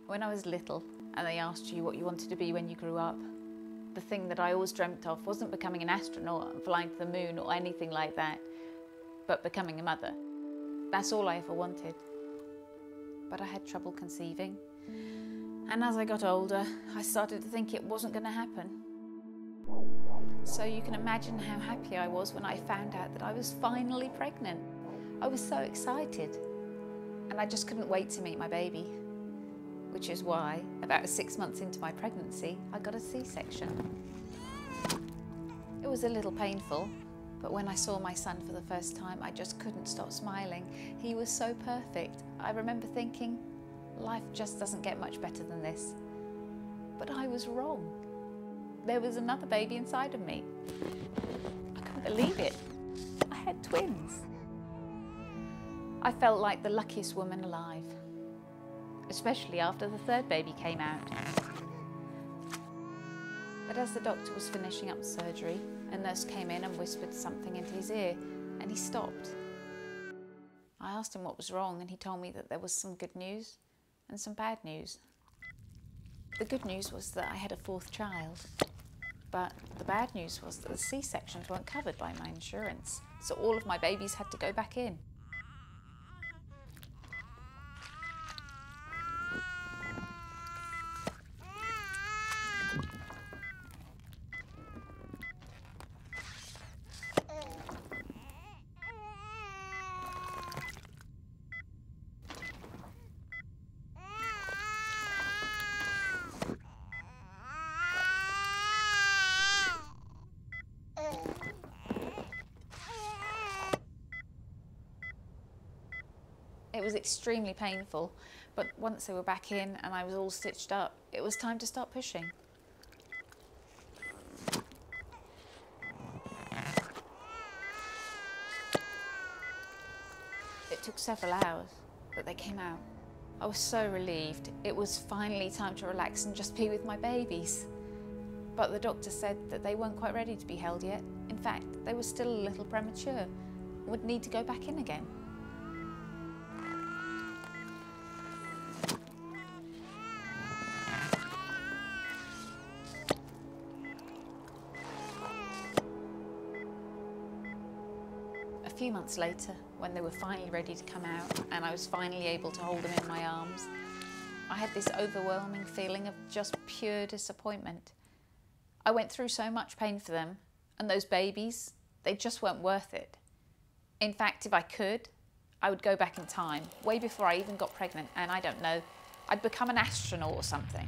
When I was little and they asked you what you wanted to be when you grew up, the thing that I always dreamt of wasn't becoming an astronaut and flying to the moon or anything like that, but becoming a mother. That's all I ever wanted. But I had trouble conceiving. And as I got older, I started to think it wasn't going to happen. So you can imagine how happy I was when I found out that I was finally pregnant. I was so excited. And I just couldn't wait to meet my baby. Which is why, about 6 months into my pregnancy, I got a C-section. It was a little painful, but when I saw my son for the first time, I just couldn't stop smiling. He was so perfect. I remember thinking, life just doesn't get much better than this. But I was wrong. There was another baby inside of me. I couldn't believe it. I had twins. I felt like the luckiest woman alive, especially after the third baby came out. But as the doctor was finishing up the surgery, a nurse came in and whispered something into his ear, and he stopped. I asked him what was wrong, and he told me that there was some good news and some bad news. The good news was that I had a fourth child, but the bad news was that the C-sections weren't covered by my insurance, so all of my babies had to go back in. It was extremely painful, but once they were back in and I was all stitched up, it was time to start pushing. It took several hours, but they came out. I was so relieved. It was finally time to relax and just be with my babies. But the doctor said that they weren't quite ready to be held yet. In fact, they were still a little premature and would need to go back in again. A few months later, when they were finally ready to come out and I was finally able to hold them in my arms, I had this overwhelming feeling of just pure disappointment. I went through so much pain for them, and those babies, they just weren't worth it. In fact, if I could, I would go back in time, way before I even got pregnant, and I don't know, I'd become an astronaut or something.